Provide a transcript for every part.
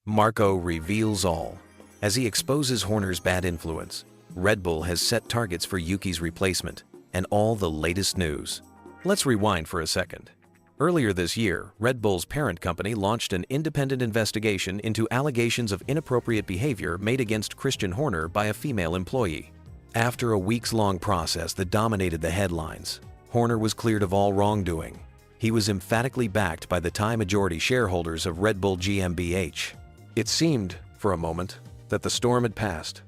Marko reveals all. As he exposes Horner's bad influence, Red Bull has set targets for Yuki's replacement and all the latest news. Let's rewind for a second. Earlier this year, Red Bull's parent company launched an independent investigation into allegations of inappropriate behavior made against Christian Horner by a female employee. After a weeks-long process that dominated the headlines, Horner was cleared of all wrongdoing. He was emphatically backed by the majority shareholders of Red Bull GmbH. It seemed, for a moment, that the storm had passed.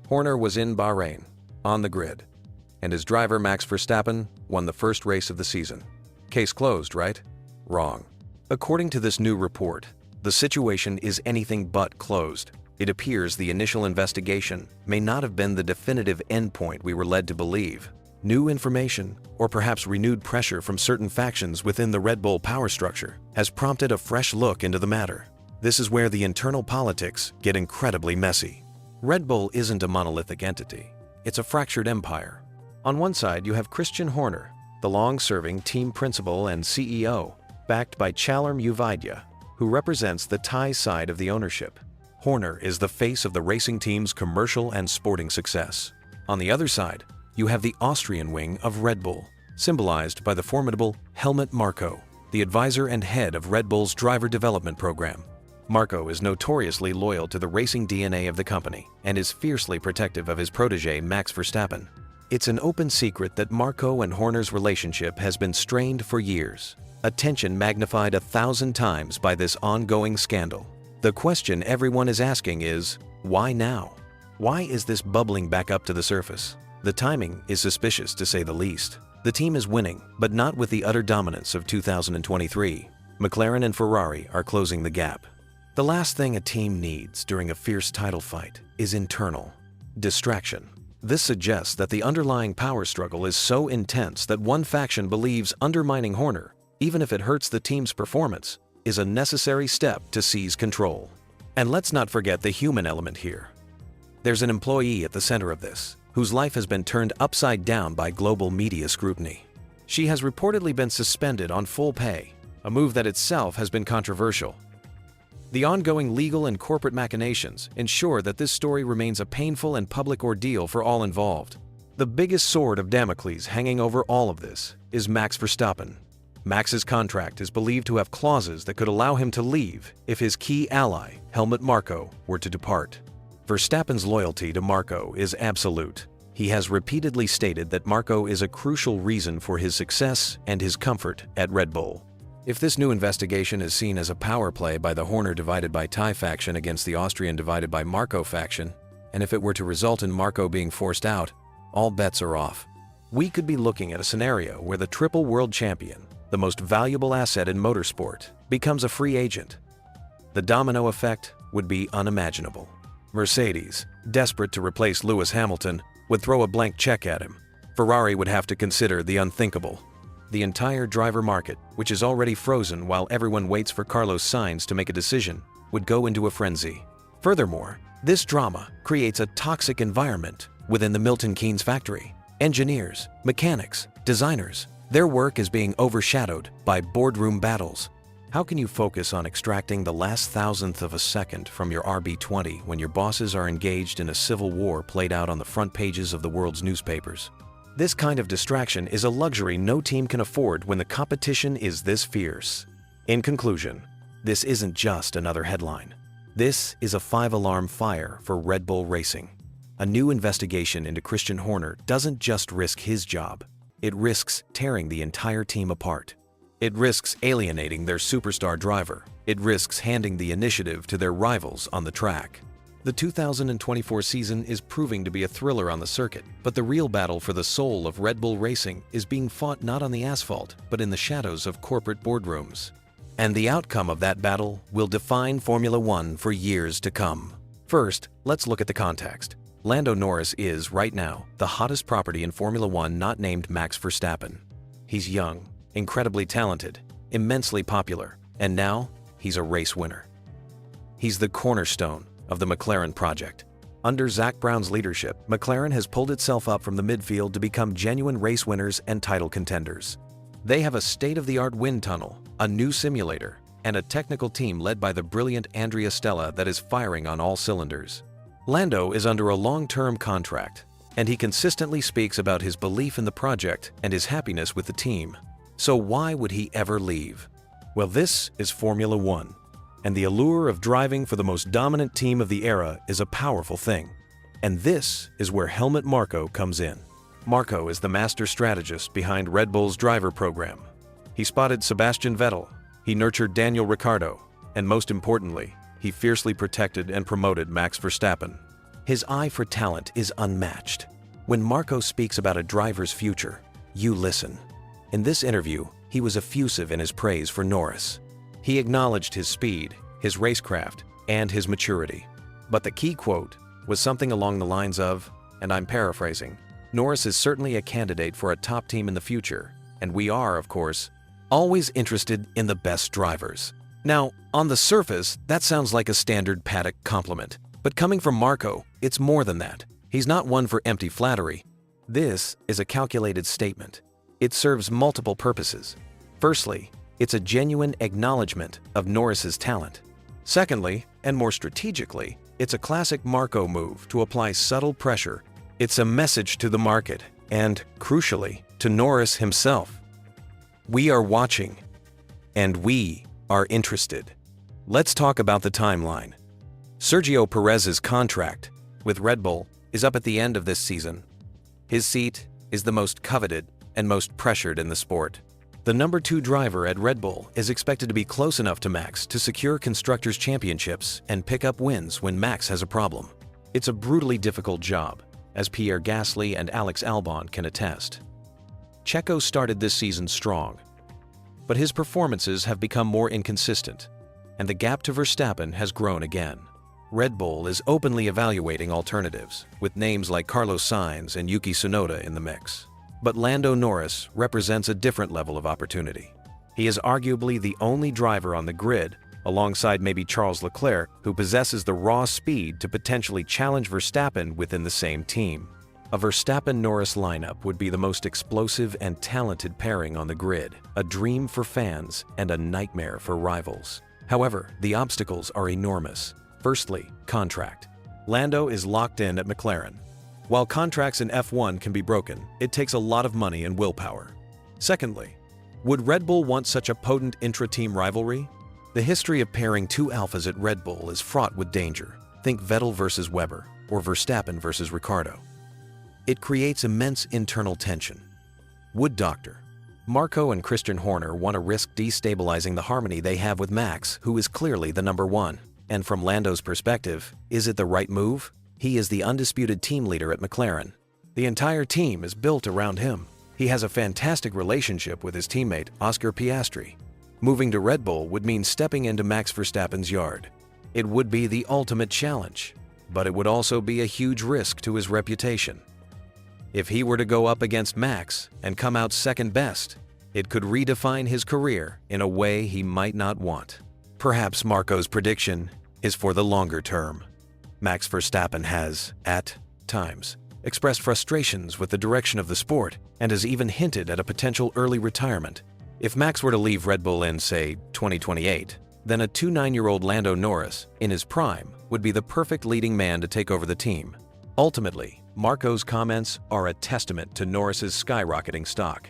Horner was in Bahrain, on the grid, and his driver Max Verstappen won the first race of the season. Case closed, right? Wrong. According to this new report, the situation is anything but closed. It appears the initial investigation may not have been the definitive endpoint we were led to believe. New information, or perhaps renewed pressure from certain factions within the Red Bull power structure, has prompted a fresh look into the matter. This is where the internal politics get incredibly messy. Red Bull isn't a monolithic entity. It's a fractured empire. On one side, you have Christian Horner, the long-serving team principal and CEO, backed by Chalem Uvidya, who represents the Thai side of the ownership. Horner is the face of the racing team's commercial and sporting success. On the other side, you have the Austrian wing of Red Bull, symbolized by the formidable Helmut Marko, the advisor and head of Red Bull's driver development program. Marko is notoriously loyal to the racing DNA of the company and is fiercely protective of his protege Max Verstappen. It's an open secret that Marko and Horner's relationship has been strained for years, a tension magnified 1,000 times by this ongoing scandal. The question everyone is asking is, why now? Why is this bubbling back up to the surface? The timing is suspicious, to say the least. The team is winning, but not with the utter dominance of 2023. McLaren and Ferrari are closing the gap. The last thing a team needs during a fierce title fight is internal distraction. This suggests that the underlying power struggle is so intense that one faction believes undermining Horner, even if it hurts the team's performance, is a necessary step to seize control. And let's not forget the human element here. There's an employee at the center of this, whose life has been turned upside down by global media scrutiny. She has reportedly been suspended on full pay, a move that itself has been controversial. The ongoing legal and corporate machinations ensure that this story remains a painful and public ordeal for all involved. The biggest sword of Damocles hanging over all of this is Max Verstappen. Max's contract is believed to have clauses that could allow him to leave if his key ally, Helmut Marko, were to depart. Verstappen's loyalty to Marko is absolute. He has repeatedly stated that Marko is a crucial reason for his success and his comfort at Red Bull. If this new investigation is seen as a power play by the Horner divided by Thai faction against the Austrian divided by Marko faction, and if it were to result in Marko being forced out, all bets are off. We could be looking at a scenario where the triple world champion, the most valuable asset in motorsport, becomes a free agent. The domino effect would be unimaginable. Mercedes, desperate to replace Lewis Hamilton, would throw a blank check at him. Ferrari would have to consider the unthinkable. The entire driver market, which is already frozen while everyone waits for Carlos Sainz to make a decision, would go into a frenzy. Furthermore, this drama creates a toxic environment within the Milton Keynes factory. Engineers, mechanics, designers, their work is being overshadowed by boardroom battles. How can you focus on extracting the last thousandth of a second from your RB20 when your bosses are engaged in a civil war played out on the front pages of the world's newspapers? This kind of distraction is a luxury no team can afford when the competition is this fierce. In conclusion, this isn't just another headline. This is a 5-alarm fire for Red Bull Racing. A new investigation into Christian Horner doesn't just risk his job. It risks tearing the entire team apart. It risks alienating their superstar driver. It risks handing the initiative to their rivals on the track. The 2024 season is proving to be a thriller on the circuit, but the real battle for the soul of Red Bull Racing is being fought not on the asphalt, but in the shadows of corporate boardrooms. And the outcome of that battle will define Formula One for years to come. First, let's look at the context. Lando Norris is, right now, the hottest property in Formula One not named Max Verstappen. He's young, incredibly talented, immensely popular, and now he's a race winner. He's the cornerstone of the McLaren project. Under Zak Brown's leadership, McLaren has pulled itself up from the midfield to become genuine race winners and title contenders. They have a state-of-the-art wind tunnel, a new simulator, and a technical team led by the brilliant Andrea Stella that is firing on all cylinders. Lando is under a long-term contract, and he consistently speaks about his belief in the project and his happiness with the team. So why would he ever leave? Well, this is Formula One, and the allure of driving for the most dominant team of the era is a powerful thing. And this is where Helmut Marko comes in. Marko is the master strategist behind Red Bull's driver program. He spotted Sebastian Vettel, he nurtured Daniel Ricciardo, and most importantly, he fiercely protected and promoted Max Verstappen. His eye for talent is unmatched. When Marko speaks about a driver's future, you listen. In this interview, he was effusive in his praise for Norris. He acknowledged his speed, his racecraft, and his maturity. But the key quote was something along the lines of, and I'm paraphrasing, "Norris is certainly a candidate for a top team in the future, and we are, of course, always interested in the best drivers." Now, on the surface, that sounds like a standard paddock compliment. But coming from Marko, it's more than that. He's not one for empty flattery. This is a calculated statement. It serves multiple purposes. Firstly, it's a genuine acknowledgement of Norris's talent. Secondly, and more strategically, it's a classic Marko move to apply subtle pressure. It's a message to the market and, crucially, to Norris himself. We are watching, and we are interested. Let's talk about the timeline. Sergio Perez's contract with Red Bull is up at the end of this season. His seat is the most coveted and most pressured in the sport. The number 2 driver at Red Bull is expected to be close enough to Max to secure Constructors' Championships and pick up wins when Max has a problem. It's a brutally difficult job, as Pierre Gasly and Alex Albon can attest. Checo started this season strong, but his performances have become more inconsistent, and the gap to Verstappen has grown again. Red Bull is openly evaluating alternatives, with names like Carlos Sainz and Yuki Tsunoda in the mix. But Lando Norris represents a different level of opportunity. He is arguably the only driver on the grid, alongside maybe Charles Leclerc, who possesses the raw speed to potentially challenge Verstappen within the same team. A Verstappen-Norris lineup would be the most explosive and talented pairing on the grid, a dream for fans and a nightmare for rivals. However, the obstacles are enormous. Firstly, contract. Lando is locked in at McLaren. While contracts in F1 can be broken, it takes a lot of money and willpower. Secondly, would Red Bull want such a potent intra-team rivalry? The history of pairing 2 alphas at Red Bull is fraught with danger. Think Vettel versus Webber, or Verstappen versus Ricciardo. It creates immense internal tension. Would Dr. Marko and Christian Horner want to risk destabilizing the harmony they have with Max, who is clearly the number 1? And from Lando's perspective, is it the right move? He is the undisputed team leader at McLaren. The entire team is built around him. He has a fantastic relationship with his teammate, Oscar Piastri. Moving to Red Bull would mean stepping into Max Verstappen's yard. It would be the ultimate challenge, but it would also be a huge risk to his reputation. If he were to go up against Max and come out second best, it could redefine his career in a way he might not want. Perhaps Marko's prediction is for the longer term. Max Verstappen has, at times, expressed frustrations with the direction of the sport and has even hinted at a potential early retirement. If Max were to leave Red Bull in, say, 2028, then a 29-year-old Lando Norris, in his prime, would be the perfect leading man to take over the team. Ultimately, Marko's comments are a testament to Norris's skyrocketing stock.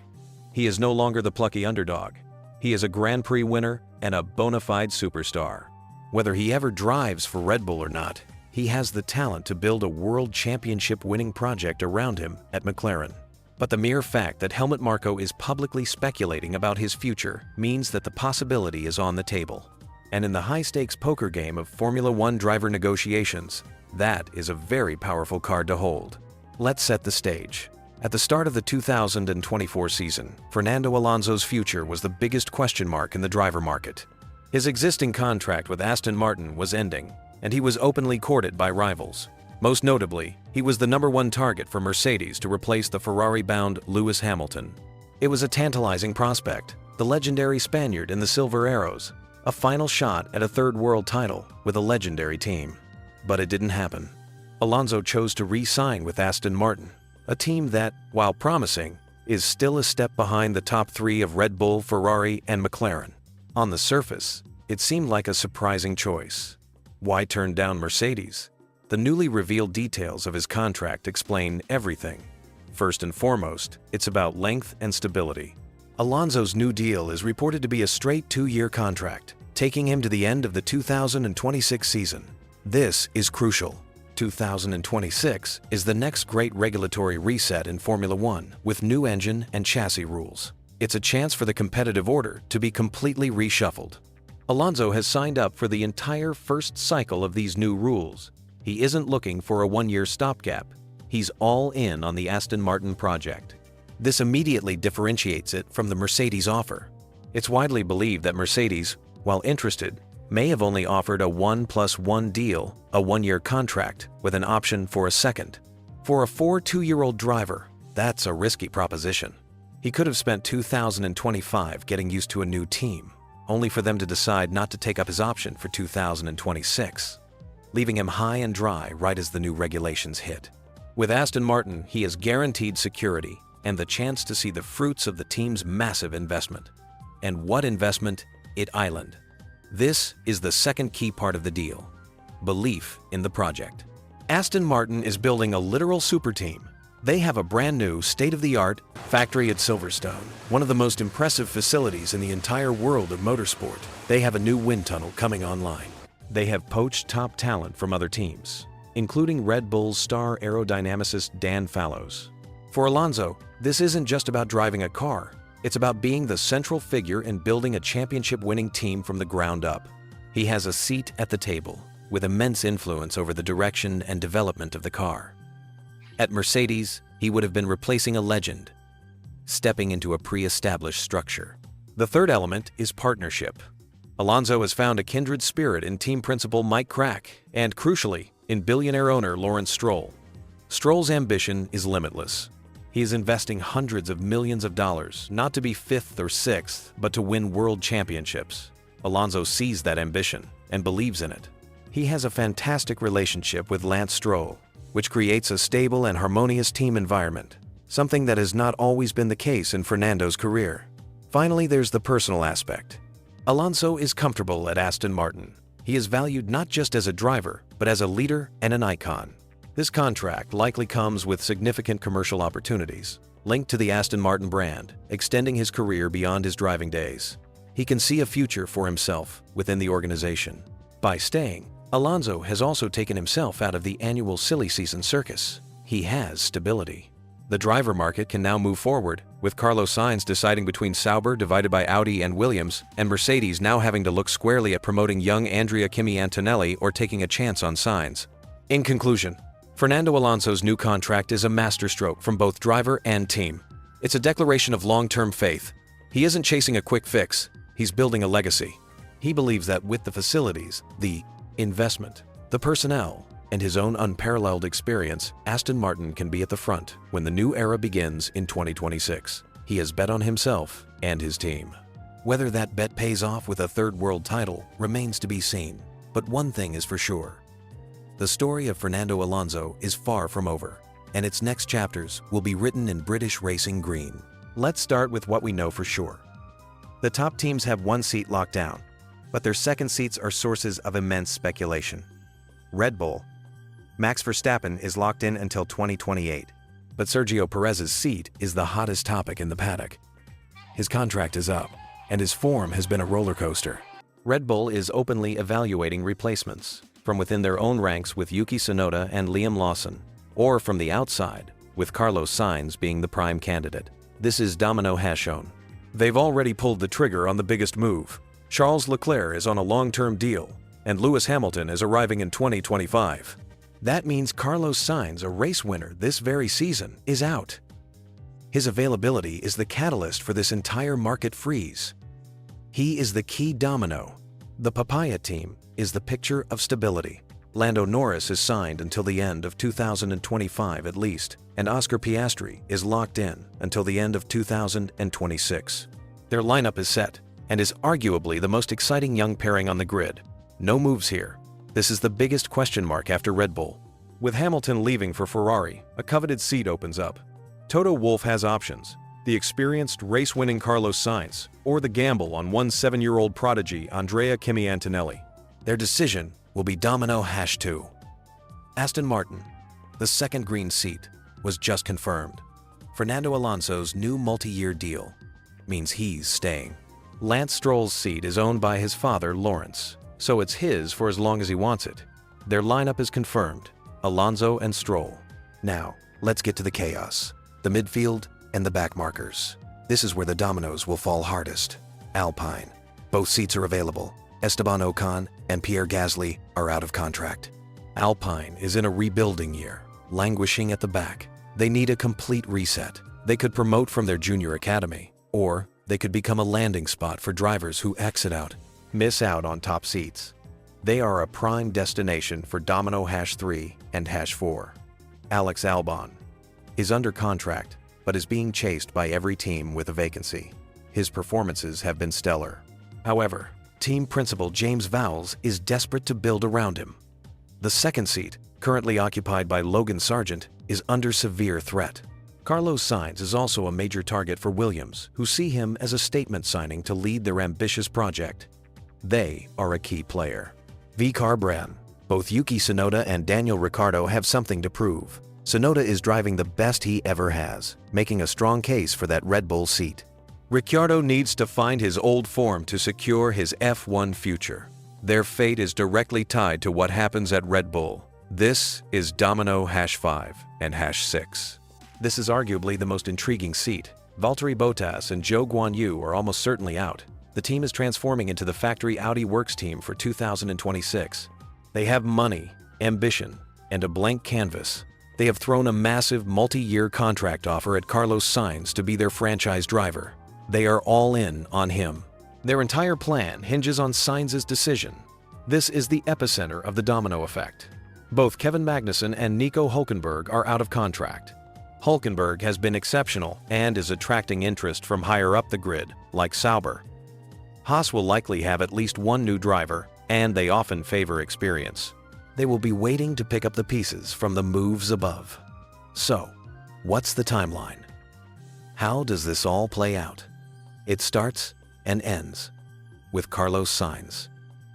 He is no longer the plucky underdog. He is a Grand Prix winner and a bona fide superstar. Whether he ever drives for Red Bull or not, he has the talent to build a world championship winning project around him at McLaren. But the mere fact that Helmut Marko is publicly speculating about his future means that the possibility is on the table. And in the high-stakes poker game of Formula One driver negotiations, that is a very powerful card to hold. Let's set the stage. At the start of the 2024 season, Fernando Alonso's future was the biggest question mark in the driver market. His existing contract with Aston Martin was ending, and he was openly courted by rivals. Most notably, he was the number 1 target for Mercedes to replace the Ferrari-bound Lewis Hamilton. It was a tantalizing prospect, the legendary Spaniard in the Silver Arrows, a final shot at a third world title with a legendary team. But it didn't happen. Alonso chose to re-sign with Aston Martin, a team that, while promising, is still a step behind the top 3 of Red Bull, Ferrari, and McLaren. On the surface, it seemed like a surprising choice. Why turn down Mercedes? The newly revealed details of his contract explain everything. First and foremost, it's about length and stability. Alonso's new deal is reported to be a straight 2-year contract, taking him to the end of the 2026 season. This is crucial. 2026 is the next great regulatory reset in Formula One with new engine and chassis rules. It's a chance for the competitive order to be completely reshuffled. Alonso has signed up for the entire first cycle of these new rules. He isn't looking for a 1-year stopgap. He's all in on the Aston Martin project. This immediately differentiates it from the Mercedes offer. It's widely believed that Mercedes, while interested, may have only offered a 1+1 deal, a 1-year contract with an option for a second. For a 2-year-old driver, that's a risky proposition. He could have spent 2025 getting used to a new team, only for them to decide not to take up his option for 2026, leaving him high and dry right as the new regulations hit. With Aston Martin, he is guaranteed security and the chance to see the fruits of the team's massive investment. And what investment? It island. This is the second key part of the deal: belief in the project. Aston Martin is building a literal super team. They have a brand new, state-of-the-art factory at Silverstone, one of the most impressive facilities in the entire world of motorsport. They have a new wind tunnel coming online. They have poached top talent from other teams, including Red Bull's star aerodynamicist Dan Fallows. For Alonso, this isn't just about driving a car. It's about being the central figure in building a championship-winning team from the ground up. He has a seat at the table, with immense influence over the direction and development of the car. At Mercedes, he would have been replacing a legend, stepping into a pre-established structure. The third element is partnership. Alonso has found a kindred spirit in team principal Mike Crack and, crucially, in billionaire owner Lawrence Stroll. Stroll's ambition is limitless. He is investing hundreds of millions of dollars, not to be 5th or 6th, but to win world championships. Alonso sees that ambition and believes in it. He has a fantastic relationship with Lance Stroll, which creates a stable and harmonious team environment, something that has not always been the case in Fernando's career. Finally, there's the personal aspect. Alonso is comfortable at Aston Martin. He is valued not just as a driver, but as a leader and an icon. This contract likely comes with significant commercial opportunities, linked to the Aston Martin brand, extending his career beyond his driving days. He can see a future for himself within the organization. By staying, Alonso has also taken himself out of the annual silly season circus. He has stability. The driver market can now move forward, with Carlos Sainz deciding between Sauber divided by Audi and Williams, and Mercedes now having to look squarely at promoting young Andrea Kimi Antonelli or taking a chance on Sainz. In conclusion, Fernando Alonso's new contract is a masterstroke from both driver and team. It's a declaration of long-term faith. He isn't chasing a quick fix, he's building a legacy. He believes that with the facilities, the investment, the personnel, and his own unparalleled experience, Aston Martin can be at the front when the new era begins in 2026. He has bet on himself and his team. Whether that bet pays off with a third world title remains to be seen, but one thing is for sure. The story of Fernando Alonso is far from over, and its next chapters will be written in British racing green. Let's start with what we know for sure. The top teams have one seat locked down, but their second seats are sources of immense speculation. Red Bull. Max Verstappen is locked in until 2028, but Sergio Perez's seat is the hottest topic in the paddock. His contract is up, and his form has been a roller coaster. Red Bull is openly evaluating replacements, from within their own ranks with Yuki Tsunoda and Liam Lawson, or from the outside, with Carlos Sainz being the prime candidate. This is domino has shown. They've already pulled the trigger on the biggest move. Charles Leclerc is on a long-term deal, and Lewis Hamilton is arriving in 2025. That means Carlos Sainz, a race winner this very season, is out. His availability is the catalyst for this entire market freeze. He is the key domino. The Papaya team is the picture of stability. Lando Norris is signed until the end of 2025 at least, and Oscar Piastri is locked in until the end of 2026. Their lineup is set, and is arguably the most exciting young pairing on the grid. No moves here. This is the biggest question mark after Red Bull. With Hamilton leaving for Ferrari, a coveted seat opens up. Toto Wolff has options. the experienced race-winning Carlos Sainz, or the gamble on one 7-year-old prodigy Andrea Kimi Antonelli. Their decision will be Domino #2. Aston Martin, the second green seat, was just confirmed. Fernando Alonso's new multi-year deal means he's staying. Lance Stroll's seat is owned by his father, Lawrence, so it's his for as long as he wants it. Their lineup is confirmed: Alonso and Stroll. Now, let's get to the chaos, the midfield, and the back markers. This is where the dominoes will fall hardest. Alpine. Both seats are available. Esteban Ocon and Pierre Gasly are out of contract. Alpine is in a rebuilding year, languishing at the back. They need a complete reset. They could promote from their junior academy, or they could become a landing spot for drivers who exit out, miss out on top seats. They are a prime destination for Domino #3 and #4. Alex Albon is under contract, but is being chased by every team with a vacancy. His performances have been stellar. However, team principal James Vowles is desperate to build around him. The second seat, currently occupied by Logan Sargent, is under severe threat. Carlos Sainz is also a major target for Williams, who see him as a statement signing to lead their ambitious project. They are a key player. Vicar Brand. Both Yuki Tsunoda and Daniel Ricciardo have something to prove. Tsunoda is driving the best he ever has, making a strong case for that Red Bull seat. Ricciardo needs to find his old form to secure his F1 future. Their fate is directly tied to what happens at Red Bull. This is Domino #5 and #6. This is arguably the most intriguing seat. Valtteri Bottas and Zhou Guanyu are almost certainly out. The team is transforming into the factory Audi Works team for 2026. They have money, ambition, and a blank canvas. They have thrown a massive multi-year contract offer at Carlos Sainz to be their franchise driver. They are all in on him. Their entire plan hinges on Sainz's decision. This is the epicenter of the domino effect. Both Kevin Magnussen and Nico Hülkenberg are out of contract. Hülkenberg has been exceptional and is attracting interest from higher up the grid, like Sauber. Haas will likely have at least one new driver, and they often favor experience. They will be waiting to pick up the pieces from the moves above. So, what's the timeline? How does this all play out? It starts and ends with Carlos Sainz.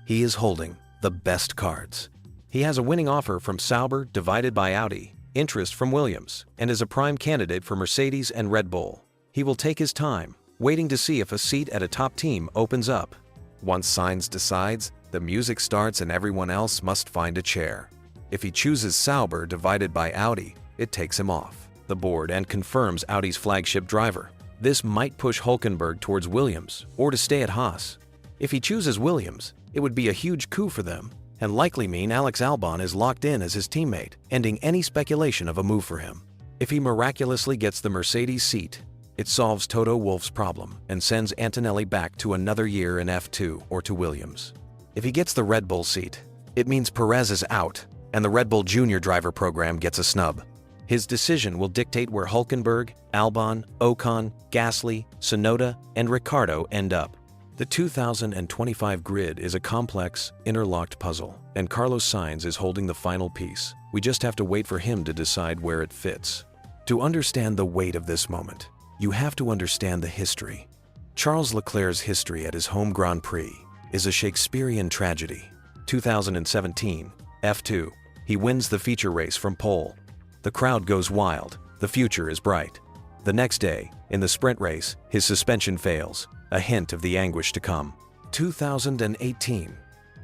He is holding the best cards. He has a winning offer from Sauber divided by Audi, interest from Williams, and is a prime candidate for Mercedes and Red Bull. He will take his time, waiting to see if a seat at a top team opens up. Once Sainz decides, the music starts and everyone else must find a chair. If he chooses Sauber divided by Audi, it takes him off the board and confirms Audi's flagship driver. This might push Hülkenberg towards Williams or to stay at Haas. If he chooses Williams, it would be a huge coup for them and likely mean Alex Albon is locked in as his teammate, ending any speculation of a move for him. If he miraculously gets the Mercedes seat, it solves Toto Wolff's problem and sends Antonelli back to another year in F2 or to Williams. If he gets the Red Bull seat, it means Perez is out and the Red Bull Junior driver program gets a snub. His decision will dictate where Hülkenberg, Albon, Ocon, Gasly, Tsunoda, and Ricciardo end up. The 2025 grid is a complex, interlocked puzzle, and Carlos Sainz is holding the final piece. We just have to wait for him to decide where it fits. To understand the weight of this moment, you have to understand the history. Charles Leclerc's history at his home Grand Prix is a Shakespearean tragedy. 2017, F2. He wins the feature race from pole. The crowd goes wild. The future is bright. The next day, in the sprint race, his suspension fails, a hint of the anguish to come. 2018,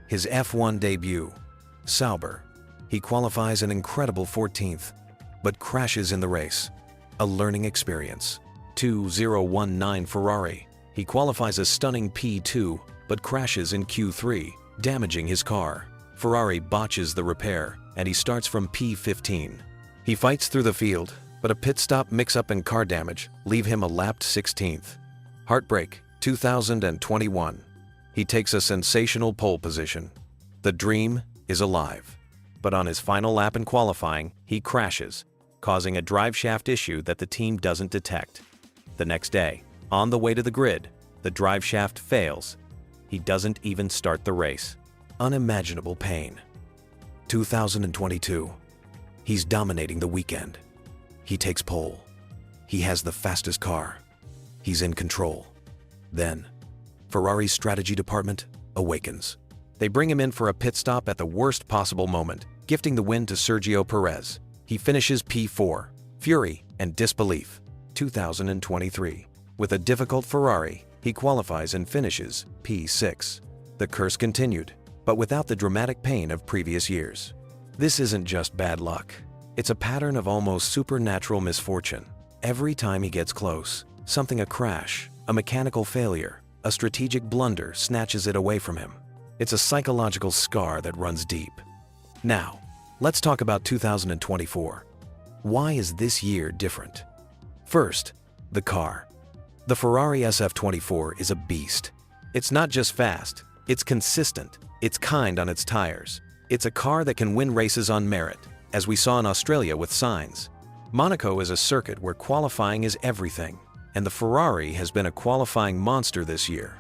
his F1 debut. Sauber. He qualifies an incredible 14th, but crashes in the race. A learning experience. 2019 Ferrari. He qualifies a stunning P2, but crashes in Q3, damaging his car. Ferrari botches the repair, and he starts from P15. He fights through the field, but a pit stop mix-up and car damage leave him a lapped 16th. Heartbreak, 2021. He takes a sensational pole position. The dream is alive. But on his final lap in qualifying, he crashes, causing a drive shaft issue that the team doesn't detect. The next day, on the way to the grid, the drive shaft fails. He doesn't even start the race. Unimaginable pain. 2022. He's dominating the weekend. He takes pole. He has the fastest car. He's in control. Then, Ferrari's strategy department awakens. They bring him in for a pit stop at the worst possible moment, gifting the win to Sergio Perez. He finishes P4. Fury and disbelief. 2023. With a difficult Ferrari, he qualifies and finishes P6. The curse continued, but without the dramatic pain of previous years. This isn't just bad luck. It's a pattern of almost supernatural misfortune. Every time he gets close, a crash, a mechanical failure, a strategic blunder snatches it away from him. It's a psychological scar that runs deep. Now, let's talk about 2024. Why is this year different? First, the car. The Ferrari SF24 is a beast. It's not just fast, it's consistent, it's kind on its tires. It's a car that can win races on merit, as we saw in Australia with Sainz. Monaco is a circuit where qualifying is everything, and the Ferrari has been a qualifying monster this year.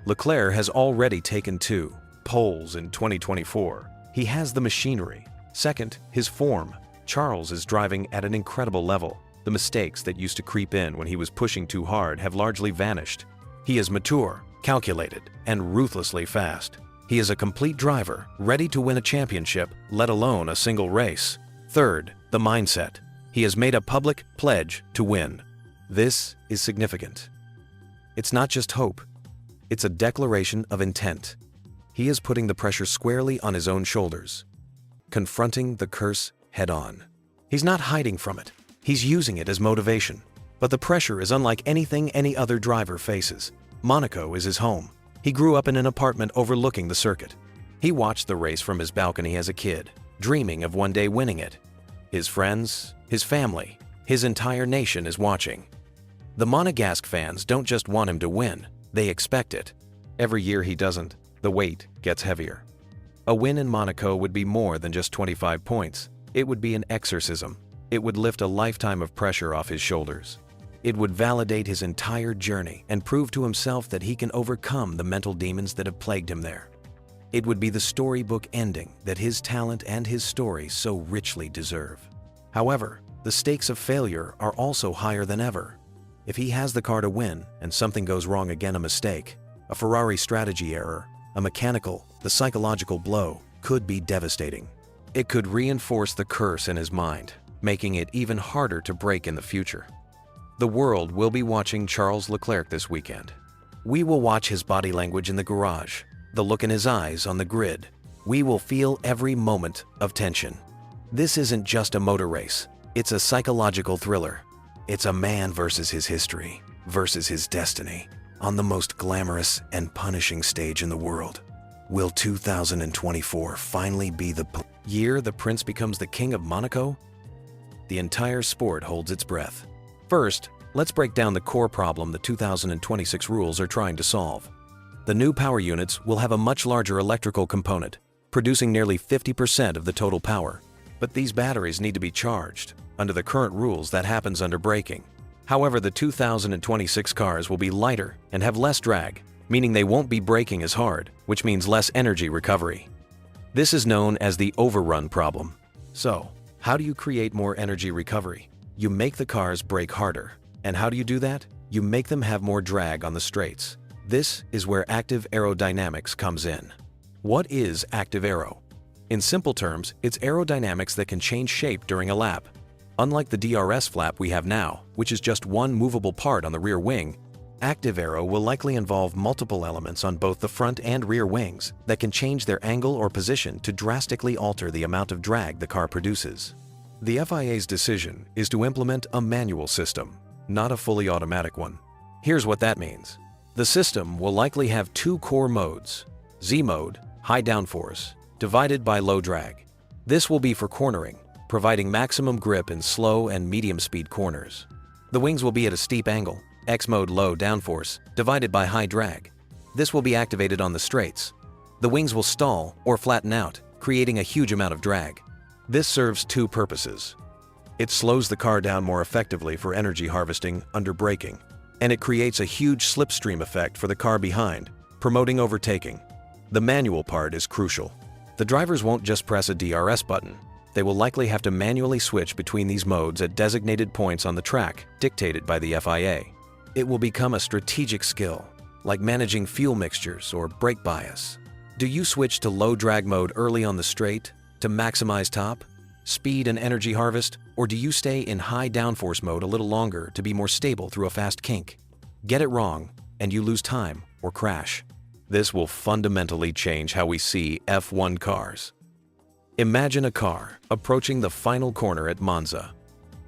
Leclerc has already taken 2 poles in 2024. He has the machinery. Second, his form. Charles is driving at an incredible level. The mistakes that used to creep in when he was pushing too hard have largely vanished. He is mature, calculated, and ruthlessly fast. He is a complete driver, ready to win a championship, let alone a single race. Third, the mindset. He has made a public pledge to win. This is significant. It's not just hope. It's a declaration of intent. He is putting the pressure squarely on his own shoulders, confronting the curse head-on. He's not hiding from it. He's using it as motivation. But the pressure is unlike anything any other driver faces. Monaco is his home. He grew up in an apartment overlooking the circuit. He watched the race from his balcony as a kid, dreaming of one day winning it. His friends, his family, his entire nation is watching. The Monegasque fans don't just want him to win, they expect it. Every year he doesn't, the weight gets heavier. A win in Monaco would be more than just 25 points. It would be an exorcism. It would lift a lifetime of pressure off his shoulders. It would validate his entire journey and prove to himself that he can overcome the mental demons that have plagued him there. It would be the storybook ending that his talent and his story so richly deserve. However, the stakes of failure are also higher than ever. If he has the car to win and something goes wrong again, a mistake, a Ferrari strategy error, the psychological blow could be devastating. It could reinforce the curse in his mind, making it even harder to break in the future. The world will be watching Charles Leclerc this weekend. We will watch his body language in the garage, the look in his eyes on the grid. We will feel every moment of tension. This isn't just a motor race, it's a psychological thriller. It's a man versus his history, versus his destiny, on the most glamorous and punishing stage in the world. Will 2024 finally be the year the prince becomes the king of Monaco? The entire sport holds its breath. First, let's break down the core problem the 2026 rules are trying to solve. The new power units will have a much larger electrical component, producing nearly 50% of the total power. But these batteries need to be charged. Under the current rules, that happens under braking. However, the 2026 cars will be lighter and have less drag, meaning they won't be braking as hard, which means less energy recovery. This is known as the overrun problem. So, how do you create more energy recovery? You make the cars brake harder. And how do you do that? You make them have more drag on the straights. This is where active aerodynamics comes in. What is active aero? In simple terms, it's aerodynamics that can change shape during a lap. Unlike the DRS flap we have now, which is just one movable part on the rear wing, active aero will likely involve multiple elements on both the front and rear wings that can change their angle or position to drastically alter the amount of drag the car produces. The FIA's decision is to implement a manual system, not a fully automatic one. Here's what that means. The system will likely have 2 core modes: Z mode, high downforce, divided by low drag. This will be for cornering, providing maximum grip in slow and medium speed corners. The wings will be at a steep angle, X mode low downforce, divided by high drag. This will be activated on the straights. The wings will stall or flatten out, creating a huge amount of drag. This serves 2 purposes. It slows the car down more effectively for energy harvesting under braking, and it creates a huge slipstream effect for the car behind, promoting overtaking. The manual part is crucial. The drivers won't just press a DRS button. They will likely have to manually switch between these modes at designated points on the track, dictated by the FIA. It will become a strategic skill, like managing fuel mixtures or brake bias. Do you switch to low drag mode early on the straight to maximize top, speed and energy harvest, or do you stay in high downforce mode a little longer to be more stable through a fast kink? Get it wrong, and you lose time or crash. This will fundamentally change how we see F1 cars. Imagine a car approaching the final corner at Monza.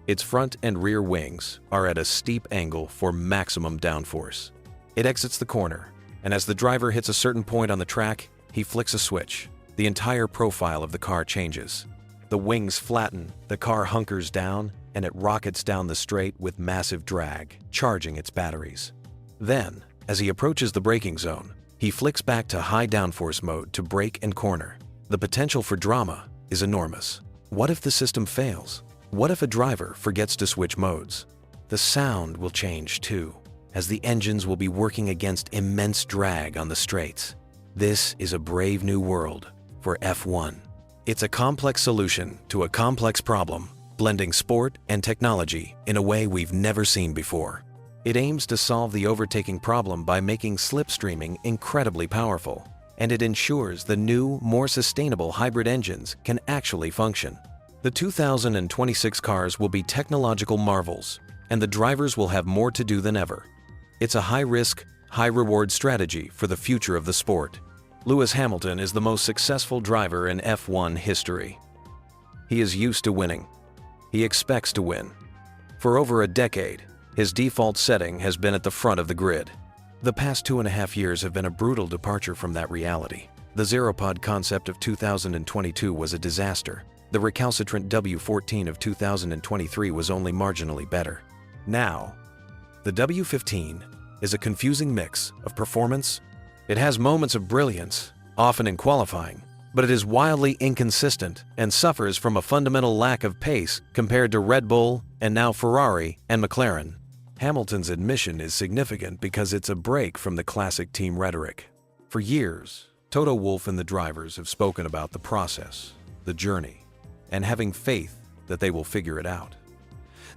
Its front and rear wings are at a steep angle for maximum downforce. It exits the corner, and as the driver hits a certain point on the track, he flicks a switch. The entire profile of the car changes. The wings flatten, the car hunkers down, and it rockets down the straight with massive drag, charging its batteries. Then, as he approaches the braking zone, he flicks back to high downforce mode to brake and corner. The potential for drama is enormous. What if the system fails? What if a driver forgets to switch modes? The sound will change too, as the engines will be working against immense drag on the straights. This is a brave new world for F1. It's a complex solution to a complex problem, blending sport and technology in a way we've never seen before. It aims to solve the overtaking problem by making slipstreaming incredibly powerful, and it ensures the new, more sustainable hybrid engines can actually function. The 2026 cars will be technological marvels, and the drivers will have more to do than ever. It's a high-risk, high-reward strategy for the future of the sport. Lewis Hamilton is the most successful driver in F1 history. He is used to winning. He expects to win. For over a decade, his default setting has been at the front of the grid. The past 2.5 years have been a brutal departure from that reality. The Zeropod concept of 2022 was a disaster. The recalcitrant W14 of 2023 was only marginally better. Now, the W15 is a confusing mix of performance. It has moments of brilliance, often in qualifying, but it is wildly inconsistent and suffers from a fundamental lack of pace compared to Red Bull and now Ferrari and McLaren. Hamilton's admission is significant because it's a break from the classic team rhetoric. For years, Toto Wolff and the drivers have spoken about the process, the journey, and having faith that they will figure it out.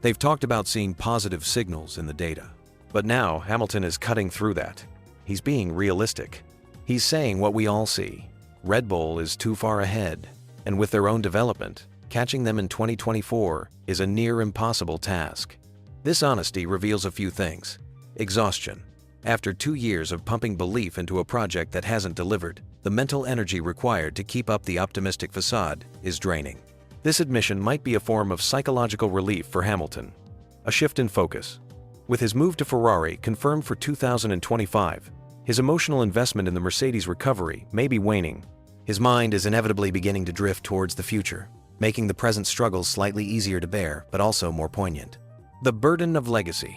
They've talked about seeing positive signals in the data. But now Hamilton is cutting through that. He's being realistic. He's saying what we all see. Red Bull is too far ahead, and with their own development, catching them in 2024 is a near impossible task. This honesty reveals a few things. Exhaustion. After 2 years of pumping belief into a project that hasn't delivered, the mental energy required to keep up the optimistic facade is draining. This admission might be a form of psychological relief for Hamilton. A shift in focus. With his move to Ferrari confirmed for 2025, his emotional investment in the Mercedes recovery may be waning. His mind is inevitably beginning to drift towards the future, making the present struggles slightly easier to bear, but also more poignant. The burden of legacy.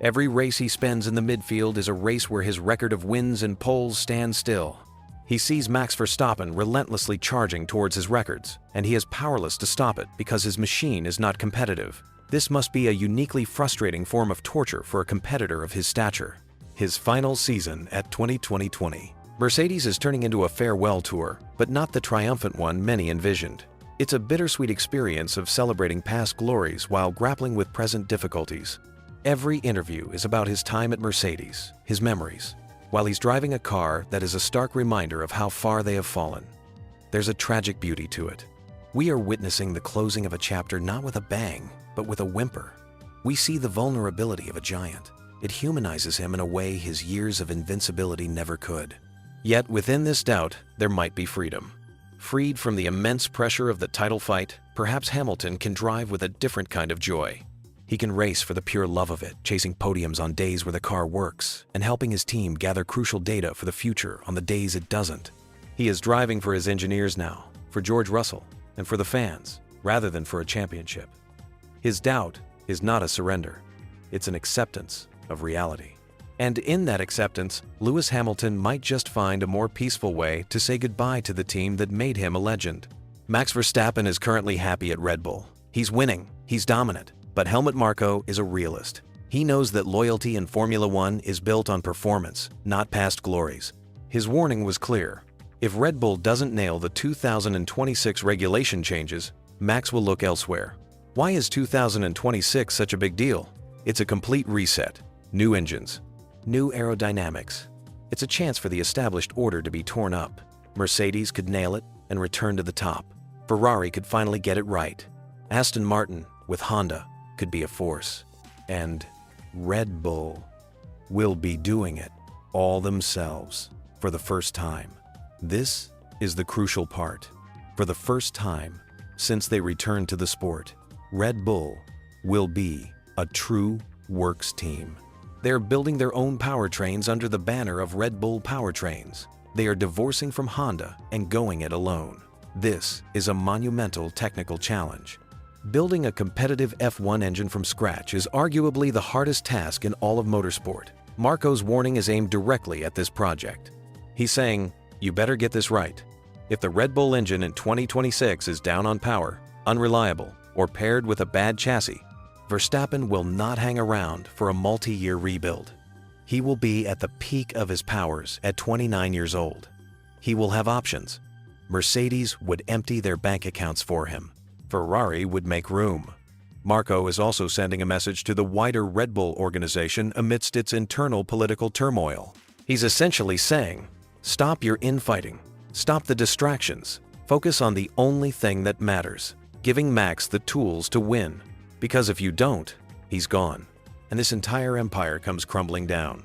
Every race he spends in the midfield is a race where his record of wins and poles stands still. He sees Max Verstappen relentlessly charging towards his records, and he is powerless to stop it because his machine is not competitive. This must be a uniquely frustrating form of torture for a competitor of his stature. His final season at 2020. Mercedes is turning into a farewell tour, but not the triumphant one many envisioned. It's a bittersweet experience of celebrating past glories while grappling with present difficulties. Every interview is about his time at Mercedes, his memories, while he's driving a car that is a stark reminder of how far they have fallen. There's a tragic beauty to it. We are witnessing the closing of a chapter not with a bang, but with a whimper. We see the vulnerability of a giant. It humanizes him in a way his years of invincibility never could. Yet within this doubt, there might be freedom. Freed from the immense pressure of the title fight, perhaps Hamilton can drive with a different kind of joy. He can race for the pure love of it, chasing podiums on days where the car works, and helping his team gather crucial data for the future on the days it doesn't. He is driving for his engineers now, for George Russell, and for the fans, rather than for a championship. His doubt is not a surrender. It's an acceptance of reality. And in that acceptance, Lewis Hamilton might just find a more peaceful way to say goodbye to the team that made him a legend. Max Verstappen is currently happy at Red Bull. He's winning, he's dominant. But Helmut Marko is a realist. He knows that loyalty in Formula One is built on performance, not past glories. His warning was clear. If Red Bull doesn't nail the 2026 regulation changes, Max will look elsewhere. Why is 2026 such a big deal? It's a complete reset. New engines, new aerodynamics. It's a chance for the established order to be torn up. Mercedes could nail it and return to the top. Ferrari could finally get it right. Aston Martin, with Honda, could be a force. And Red Bull will be doing it all themselves for the first time. This is the crucial part. For the first time since they returned to the sport, Red Bull will be a true works team. They're building their own powertrains under the banner of Red Bull Powertrains. They are divorcing from Honda and going it alone. This is a monumental technical challenge. Building a competitive F1 engine from scratch is arguably the hardest task in all of motorsport. Marko's warning is aimed directly at this project. He's saying, you better get this right. If the Red Bull engine in 2026 is down on power, unreliable, or paired with a bad chassis, Verstappen will not hang around for a multi-year rebuild. He will be at the peak of his powers at 29 years old. He will have options. Mercedes would empty their bank accounts for him. Ferrari would make room. Marko is also sending a message to the wider Red Bull organization amidst its internal political turmoil. He's essentially saying, stop your infighting. Stop the distractions. Focus on the only thing that matters, giving Max the tools to win. Because if you don't, he's gone, and this entire empire comes crumbling down.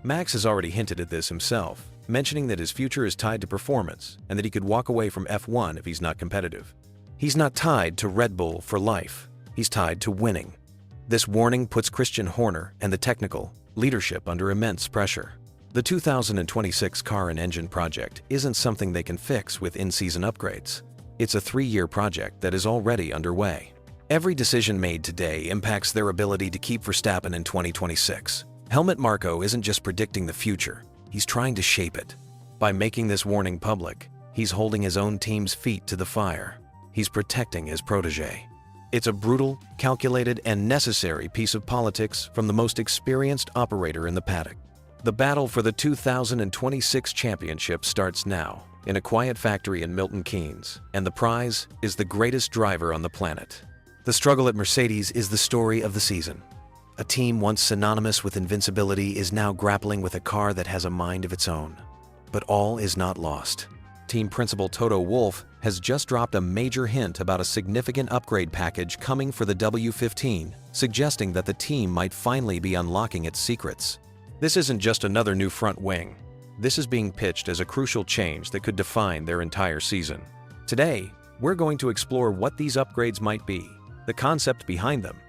Max has already hinted at this himself, mentioning that his future is tied to performance and that he could walk away from F1 if he's not competitive. He's not tied to Red Bull for life. He's tied to winning. This warning puts Christian Horner and the technical leadership under immense pressure. The 2026 car and engine project isn't something they can fix with in-season upgrades. It's a 3-year project that is already underway. Every decision made today impacts their ability to keep Verstappen in 2026. Helmut Marko isn't just predicting the future, he's trying to shape it. By making this warning public, he's holding his own team's feet to the fire. He's protecting his protege. It's a brutal, calculated, and necessary piece of politics from the most experienced operator in the paddock. The battle for the 2026 championship starts now, in a quiet factory in Milton Keynes, and the prize is the greatest driver on the planet. The struggle at Mercedes is the story of the season. A team once synonymous with invincibility is now grappling with a car that has a mind of its own. But all is not lost. Team principal Toto Wolff has just dropped a major hint about a significant upgrade package coming for the W15, suggesting that the team might finally be unlocking its secrets. This isn't just another new front wing. This is being pitched as a crucial change that could define their entire season. Today, we're going to explore what these upgrades might be, the concept behind them,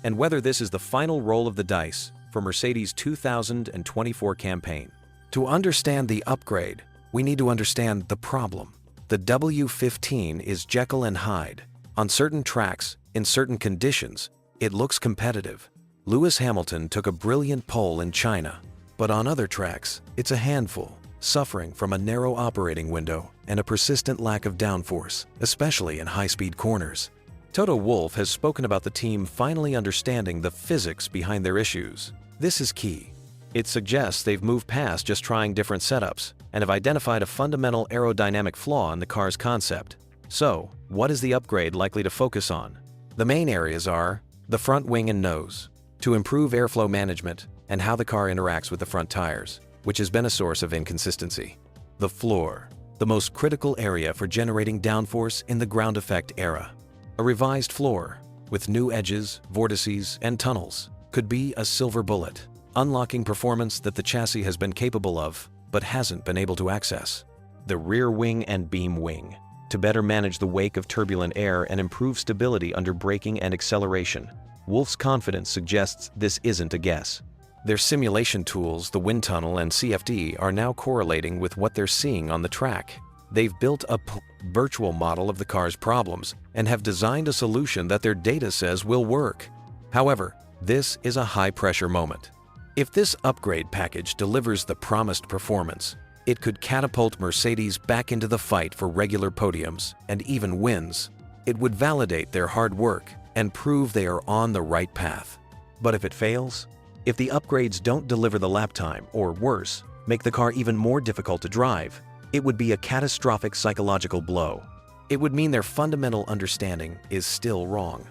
and whether this is the final roll of the dice for Mercedes' 2024 campaign. To understand the upgrade, we need to understand the problem. The W15 is Jekyll and Hyde. On certain tracks, in certain conditions, it looks competitive. Lewis Hamilton took a brilliant pole in China, but on other tracks, it's a handful, suffering from a narrow operating window and a persistent lack of downforce, especially in high-speed corners. Toto Wolff has spoken about the team finally understanding the physics behind their issues. This is key. It suggests they've moved past just trying different setups and have identified a fundamental aerodynamic flaw in the car's concept. So, what is the upgrade likely to focus on? The main areas are the front wing and nose, to improve airflow management and how the car interacts with the front tires, which has been a source of inconsistency. The floor, the most critical area for generating downforce in the ground effect era. A revised floor, with new edges, vortices, and tunnels, could be a silver bullet, unlocking performance that the chassis has been capable of, but hasn't been able to access. The rear wing and beam wing, to better manage the wake of turbulent air and improve stability under braking and acceleration. Wolff's confidence suggests this isn't a guess. Their simulation tools, the wind tunnel and CFD, are now correlating with what they're seeing on the track. They've built a virtual model of the car's problems and have designed a solution that their data says will work. However, this is a high-pressure moment. If this upgrade package delivers the promised performance, it could catapult Mercedes back into the fight for regular podiums and even wins. It would validate their hard work and prove they are on the right path. But if it fails, if the upgrades don't deliver the lap time, or worse, make the car even more difficult to drive, it would be a catastrophic psychological blow. It would mean their fundamental understanding is still wrong.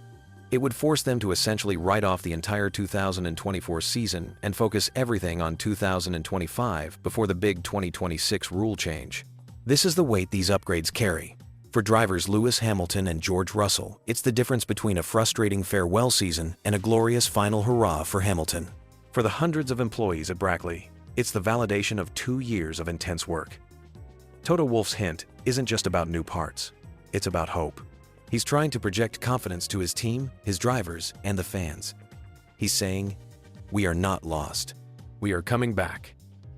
It would force them to essentially write off the entire 2024 season and focus everything on 2025 before the big 2026 rule change. This is the weight these upgrades carry. For drivers Lewis Hamilton and George Russell, it's the difference between a frustrating farewell season and a glorious final hurrah for Hamilton. For the hundreds of employees at Brackley, it's the validation of 2 years of intense work. Toto Wolff's hint isn't just about new parts, it's about hope. He's trying to project confidence to his team, his drivers, and the fans. He's saying, "We are not lost. We are coming back."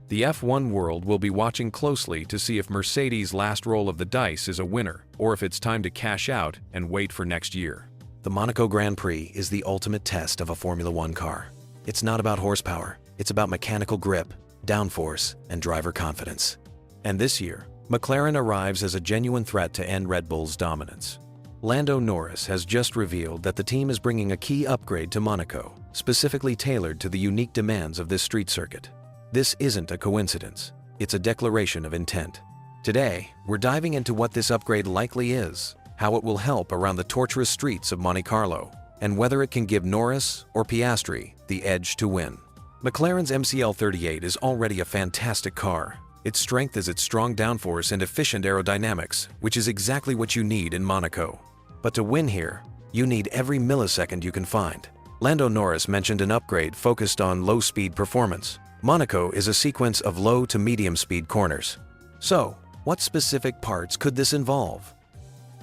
The F1 world will be watching closely to see if Mercedes' last roll of the dice is a winner, or if it's time to cash out and wait for next year. The Monaco Grand Prix is the ultimate test of a Formula One car. It's not about horsepower, it's about mechanical grip, downforce, and driver confidence. And this year, McLaren arrives as a genuine threat to end Red Bull's dominance. Lando Norris has just revealed that the team is bringing a key upgrade to Monaco, specifically tailored to the unique demands of this street circuit. This isn't a coincidence, it's a declaration of intent. Today, we're diving into what this upgrade likely is, how it will help around the tortuous streets of Monte Carlo, and whether it can give Norris or Piastri the edge to win. McLaren's MCL38 is already a fantastic car. Its strength is its strong downforce and efficient aerodynamics, which is exactly what you need in Monaco. But to win here, you need every millisecond you can find. Lando Norris mentioned an upgrade focused on low-speed performance. Monaco is a sequence of low to medium-speed corners. So, what specific parts could this involve?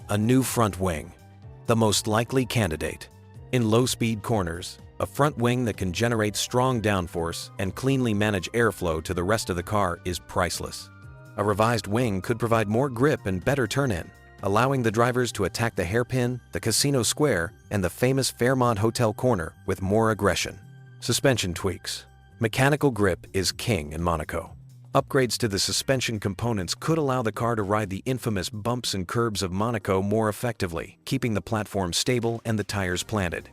A new front wing, the most likely candidate. In low-speed corners, a front wing that can generate strong downforce and cleanly manage airflow to the rest of the car is priceless. A revised wing could provide more grip and better turn-in, allowing the drivers to attack the hairpin, the Casino Square, and the famous Fairmont Hotel corner with more aggression. Suspension tweaks. Mechanical grip is king in Monaco. Upgrades to the suspension components could allow the car to ride the infamous bumps and curbs of Monaco more effectively, keeping the platform stable and the tires planted.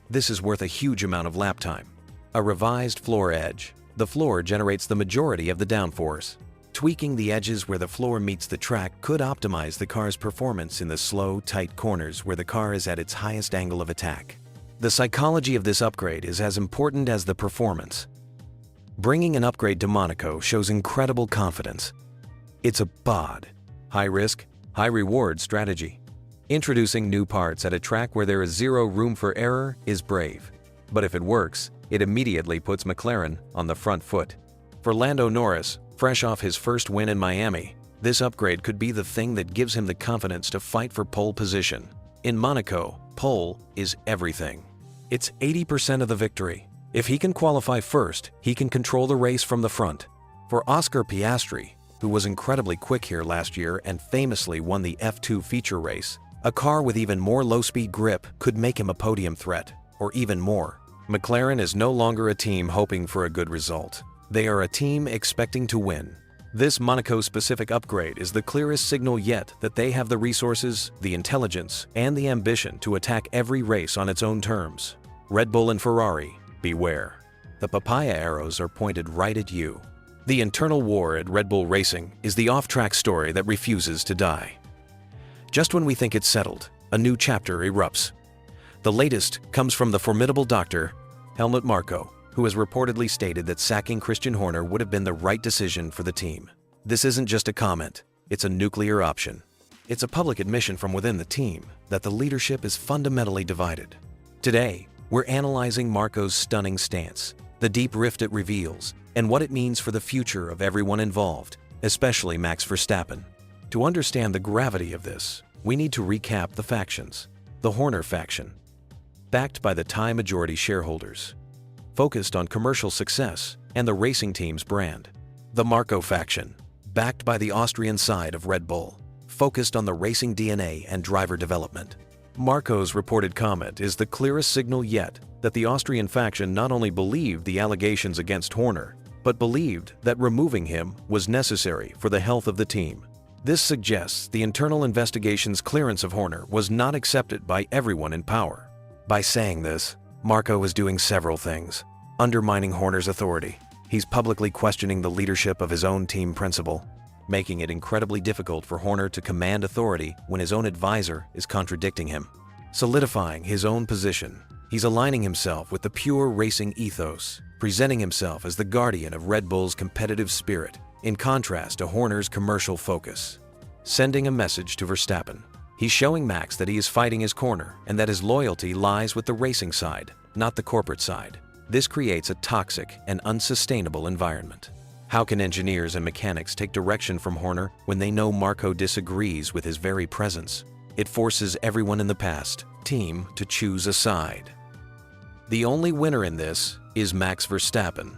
This is worth a huge amount of lap time. A revised floor edge. The floor generates the majority of the downforce. Tweaking the edges where the floor meets the track could optimize the car's performance in the slow, tight corners where the car is at its highest angle of attack. The psychology of this upgrade is as important as the performance. Bringing an upgrade to Monaco shows incredible confidence. It's a BOD, high-risk, high-reward strategy. Introducing new parts at a track where there is zero room for error is brave. But if it works, it immediately puts McLaren on the front foot. For Lando Norris, fresh off his first win in Miami, this upgrade could be the thing that gives him the confidence to fight for pole position. In Monaco, pole is everything. It's 80% of the victory. If he can qualify first, he can control the race from the front. For Oscar Piastri, who was incredibly quick here last year and famously won the F2 feature race, a car with even more low-speed grip could make him a podium threat, or even more. McLaren is no longer a team hoping for a good result. They are a team expecting to win. This Monaco-specific upgrade is the clearest signal yet that they have the resources, the intelligence, and the ambition to attack every race on its own terms. Red Bull and Ferrari, beware. The papaya arrows are pointed right at you. The internal war at Red Bull Racing is the off-track story that refuses to die. Just when we think it's settled, a new chapter erupts. The latest comes from the formidable Dr. Helmut Marko, who has reportedly stated that sacking Christian Horner would have been the right decision for the team. This isn't just a comment, it's a nuclear option. It's a public admission from within the team that the leadership is fundamentally divided. Today, we're analyzing Marko's stunning stance, the deep rift it reveals, and what it means for the future of everyone involved, especially Max Verstappen. To understand the gravity of this, we need to recap the factions. The Horner faction, backed by the Thai majority shareholders, focused on commercial success and the racing team's brand. The Marko faction, backed by the Austrian side of Red Bull, focused on the racing DNA and driver development. Marko's reported comment is the clearest signal yet that the Austrian faction not only believed the allegations against Horner, but believed that removing him was necessary for the health of the team. This suggests the internal investigation's clearance of Horner was not accepted by everyone in power. By saying this, Marko is doing several things. Undermining Horner's authority. He's publicly questioning the leadership of his own team principal, making it incredibly difficult for Horner to command authority when his own advisor is contradicting him. solidifying his own position. He's aligning himself with the pure racing ethos, presenting himself as the guardian of Red Bull's competitive spirit, in contrast to Horner's commercial focus. Sending a message to Verstappen. He's showing Max that he is fighting his corner and that his loyalty lies with the racing side, not the corporate side. This creates a toxic and unsustainable environment. How can engineers and mechanics take direction from Horner when they know Marko disagrees with his very presence? It forces everyone in the past team to choose a side. The only winner in this is Max Verstappen,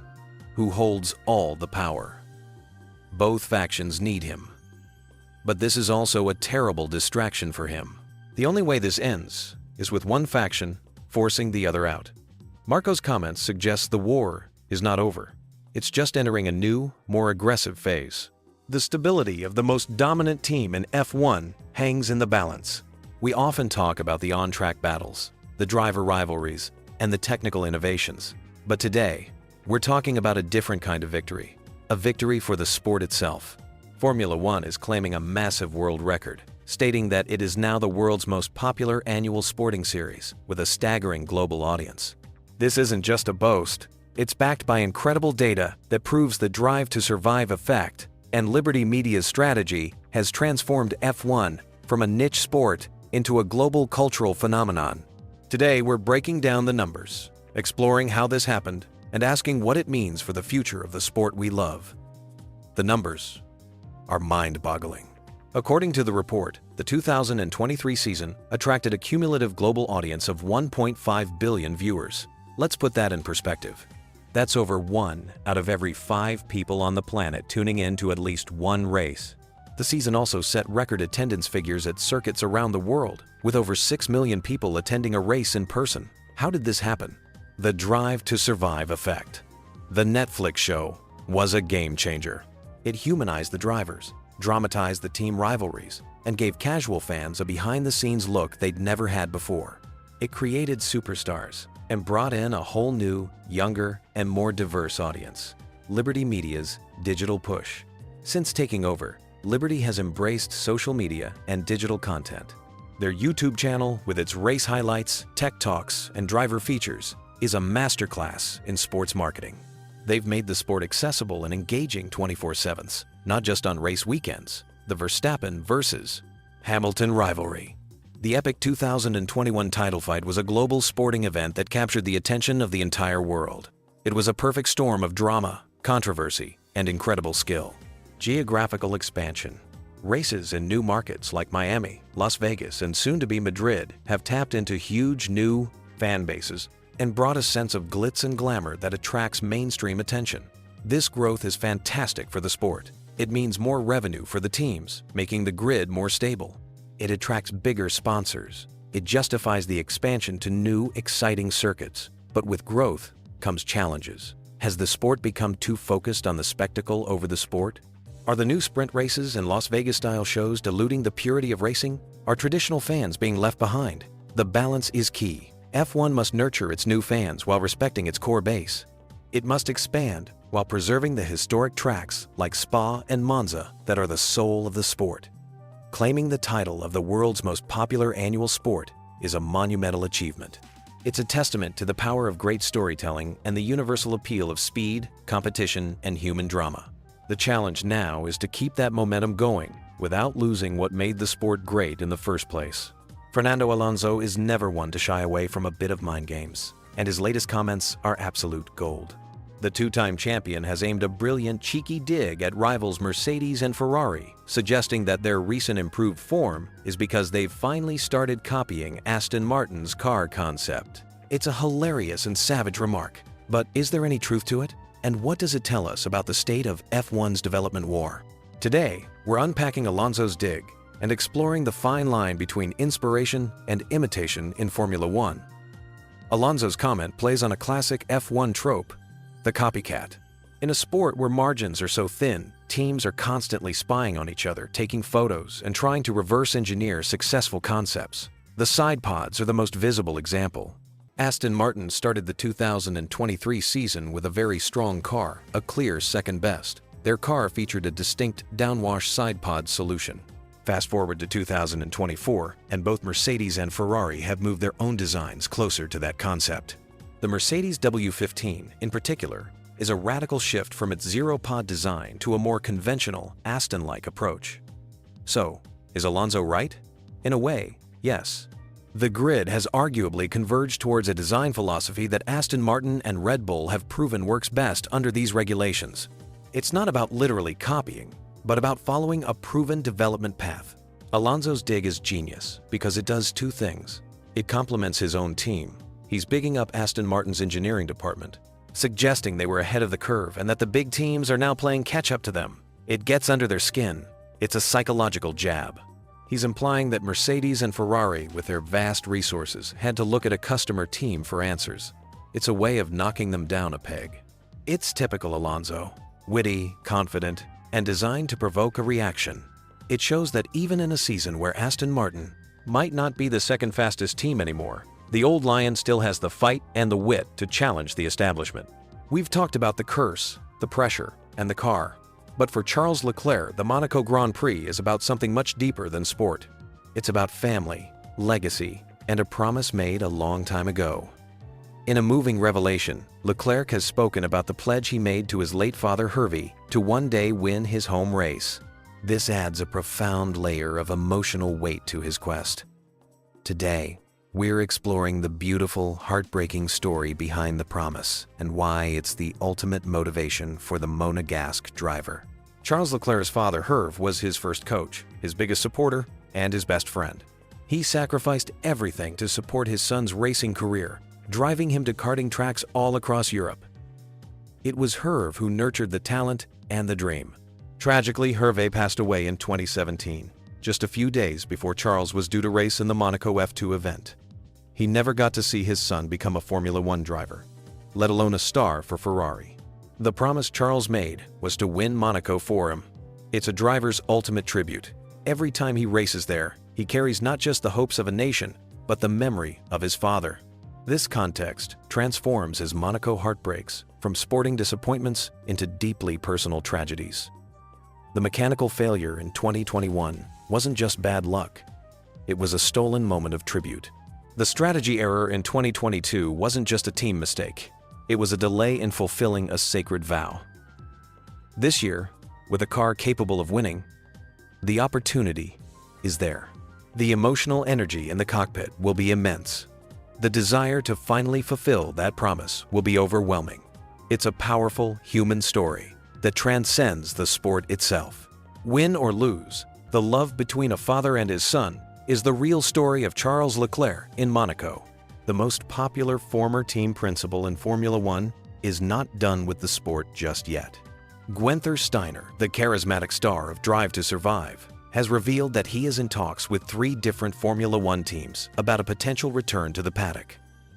who holds all the power. Both factions need him. But this is also a terrible distraction for him. The only way this ends is with one faction forcing the other out. Marko's comments suggest the war is not over. It's just entering a new, more aggressive phase. The stability of the most dominant team in F1 hangs in the balance. We often talk about the on-track battles, the driver rivalries, and the technical innovations. But today, we're talking about a different kind of victory, a victory for the sport itself. Formula One is claiming a massive world record, stating that it is now the world's most popular annual sporting series with a staggering global audience. This isn't just a boast, it's backed by incredible data that proves the drive to survive effect, and Liberty Media's strategy has transformed F1 from a niche sport into a global cultural phenomenon. Today, we're breaking down the numbers, exploring how this happened, and asking what it means for the future of the sport we love. The numbers are mind-boggling. According to the report, the 2023 season attracted a cumulative global audience of 1.5 billion viewers. Let's put that in perspective. That's over 1 out of every 5 people on the planet tuning in to at least one race. The season also set record attendance figures at circuits around the world, with over 6 million people attending a race in person. How did this happen? The drive to survive effect. The Netflix show was a game changer. It humanized the drivers, dramatized the team rivalries, and gave casual fans a behind-the-scenes look they'd never had before. It created superstars and brought in a whole new, younger, and more diverse audience. Liberty Media's digital push. Since taking over, Liberty has embraced social media and digital content. Their YouTube channel, with its race highlights, tech talks, and driver features, is a masterclass in sports marketing. They've made the sport accessible and engaging 24/7, not just on race weekends. The Verstappen versus Hamilton rivalry. The epic 2021 title fight was a global sporting event that captured the attention of the entire world. It was a perfect storm of drama, controversy, and incredible skill. Geographical expansion. Races in new markets like Miami, Las Vegas, and soon-to-be Madrid have tapped into huge new fan bases and brought a sense of glitz and glamour that attracts mainstream attention. This growth is fantastic for the sport. It means more revenue for the teams, making the grid more stable. It attracts bigger sponsors. It justifies the expansion to new, exciting circuits. But with growth comes challenges. Has the sport become too focused on the spectacle over the sport? Are the new sprint races and Las Vegas-style shows diluting the purity of racing? Are traditional fans being left behind? The balance is key. F1 must nurture its new fans while respecting its core base. It must expand while preserving the historic tracks like Spa and Monza that are the soul of the sport. Claiming the title of the world's most popular annual sport is a monumental achievement. It's a testament to the power of great storytelling and the universal appeal of speed, competition, and human drama. The challenge now is to keep that momentum going without losing what made the sport great in the first place. Fernando Alonso is never one to shy away from a bit of mind games, and his latest comments are absolute gold. The two-time champion has aimed a brilliant, cheeky dig at rivals Mercedes and Ferrari, suggesting that their recent improved form is because they've finally started copying Aston Martin's car concept. It's a hilarious and savage remark, but is there any truth to it? And what does it tell us about the state of F1's development war? Today, we're unpacking Alonso's dig and exploring the fine line between inspiration and imitation in Formula One. Alonso's comment plays on a classic F1 trope, the copycat. In a sport where margins are so thin, teams are constantly spying on each other, taking photos, and trying to reverse engineer successful concepts. The side pods are the most visible example. Aston Martin started the 2023 season with a very strong car, a clear second best. Their car featured a distinct downwash side pod solution. Fast forward to 2024, and both Mercedes and Ferrari have moved their own designs closer to that concept. The Mercedes W15, in particular, is a radical shift from its zero-pod design to a more conventional, Aston-like approach. So, is Alonso right? In a way, yes. The grid has arguably converged towards a design philosophy that Aston Martin and Red Bull have proven works best under these regulations. It's not about literally copying, but about following a proven development path. Alonso's dig is genius because it does two things. It complements his own team. He's bigging up Aston Martin's engineering department, suggesting they were ahead of the curve and that the big teams are now playing catch-up to them. It gets under their skin. It's a psychological jab. He's implying that Mercedes and Ferrari, with their vast resources, had to look at a customer team for answers. It's a way of knocking them down a peg. It's typical Alonso, witty, confident, and designed to provoke a reaction. It shows that even in a season where Aston Martin might not be the second fastest team anymore, the old lion still has the fight and the wit to challenge the establishment. We've talked about the curse, the pressure, and the car. But for Charles Leclerc, the Monaco Grand Prix is about something much deeper than sport. It's about family, legacy, and a promise made a long time ago. In a moving revelation, Leclerc has spoken about the pledge he made to his late father Hervé to one day win his home race. This adds a profound layer of emotional weight to his quest. Today, we're exploring the beautiful, heartbreaking story behind the promise and why it's the ultimate motivation for the Monegasque driver. Charles Leclerc's father, Hervé, was his first coach, his biggest supporter, and his best friend. He sacrificed everything to support his son's racing career, driving him to karting tracks all across Europe. It was Hervé who nurtured the talent and the dream. Tragically, Hervé passed away in 2017, just a few days before Charles was due to race in the Monaco F2 event. He never got to see his son become a Formula One driver, let alone a star for Ferrari. The promise Charles made was to win Monaco for him. It's a driver's ultimate tribute. Every time he races there, he carries not just the hopes of a nation, but the memory of his father. This context transforms his Monaco heartbreaks from sporting disappointments into deeply personal tragedies. The mechanical failure in 2021 wasn't just bad luck. It was a stolen moment of tribute. The strategy error in 2022 wasn't just a team mistake. It was a delay in fulfilling a sacred vow. This year, with a car capable of winning, the opportunity is there. The emotional energy in the cockpit will be immense. The desire to finally fulfill that promise will be overwhelming. It's a powerful human story that transcends the sport itself. Win or lose, the love between a father and his son is the real story of Charles Leclerc in Monaco. The most popular former team principal in Formula One is not done with the sport just yet. Günther Steiner, the charismatic star of Drive to Survive, has revealed that he is in talks with 3 different Formula One teams about a potential return to the paddock.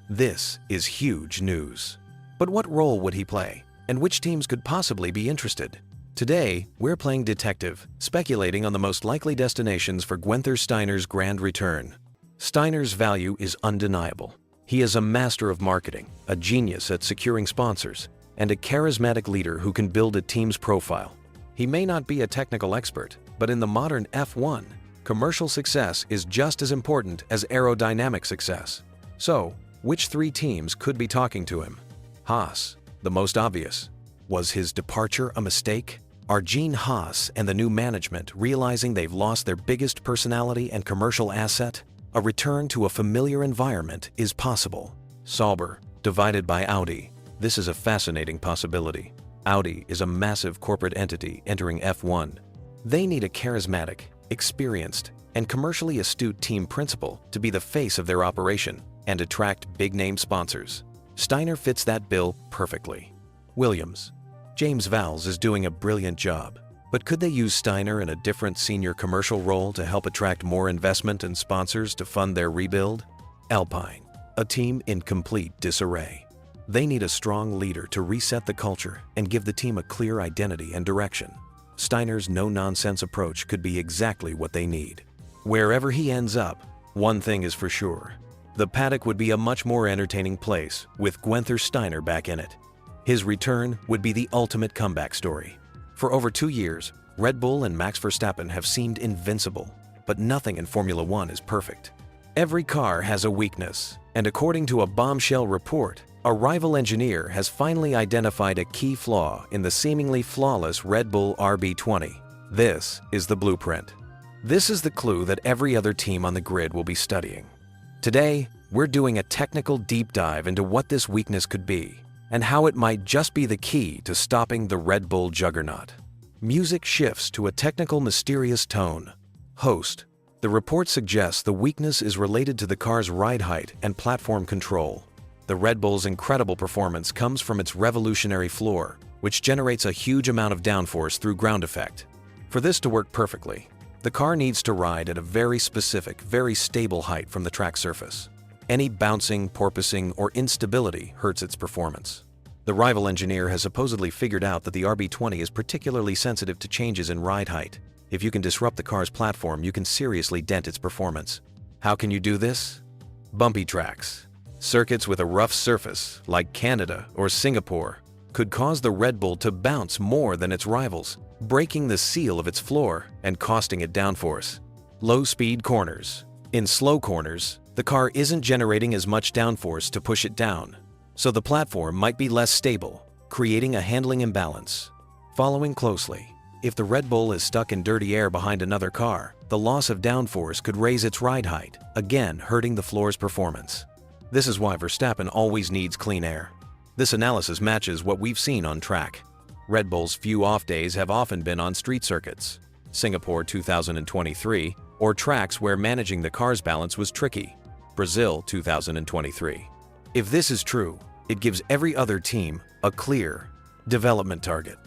This is huge news. But what role would he play, and which teams could possibly be interested? Today, we're playing detective, speculating on the most likely destinations for Günther Steiner's grand return. Steiner's value is undeniable. He is a master of marketing, a genius at securing sponsors, and a charismatic leader who can build a team's profile. He may not be a technical expert, but in the modern F1, commercial success is just as important as aerodynamic success. So, which 3 teams could be talking to him? Haas, the most obvious. Was his departure a mistake? Are Gene Haas and the new management realizing they've lost their biggest personality and commercial asset? A return to a familiar environment is possible. Sauber, divided by Audi. This is a fascinating possibility. Audi is a massive corporate entity entering F1. They need a charismatic, experienced, and commercially astute team principal to be the face of their operation and attract big-name sponsors. Steiner fits that bill perfectly. Williams. James Vowles is doing a brilliant job, but could they use Steiner in a different senior commercial role to help attract more investment and sponsors to fund their rebuild? Alpine. A team in complete disarray. They need a strong leader to reset the culture and give the team a clear identity and direction. Steiner's no-nonsense approach could be exactly what they need. Wherever he ends up, one thing is for sure. The paddock would be a much more entertaining place with Günther Steiner back in it. His return would be the ultimate comeback story. For over 2 years, Red Bull and Max Verstappen have seemed invincible. but nothing in Formula One is perfect. Every car has a weakness, and according to a bombshell report, a rival engineer has finally identified a key flaw in the seemingly flawless Red Bull RB20. This is the blueprint. This is the clue that every other team on the grid will be studying. Today, we're doing a technical deep dive into what this weakness could be, and how it might just be the key to stopping the Red Bull juggernaut. Music shifts to a technical, mysterious tone. Host: the report suggests the weakness is related to the car's ride height and platform control. The Red Bull's incredible performance comes from its revolutionary floor, which generates a huge amount of downforce through ground effect. For this to work perfectly, the car needs to ride at a very specific, very stable height from the track surface. Any bouncing, porpoising, or instability hurts its performance. The rival engineer has supposedly figured out that the RB20 is particularly sensitive to changes in ride height. If you can disrupt the car's platform, you can seriously dent its performance. How can you do this? Bumpy tracks. Circuits with a rough surface, like Canada or Singapore, could cause the Red Bull to bounce more than its rivals, breaking the seal of its floor and costing it downforce. Low-speed corners. In slow corners, the car isn't generating as much downforce to push it down, so the platform might be less stable, creating a handling imbalance. Following closely, if the Red Bull is stuck in dirty air behind another car, the loss of downforce could raise its ride height, again hurting the floor's performance. This is why Verstappen always needs clean air. This analysis matches what we've seen on track. Red Bull's few off days have often been on street circuits, Singapore 2023, or tracks where managing the car's balance was tricky, Brazil 2023. If this is true, it gives every other team a clear development target.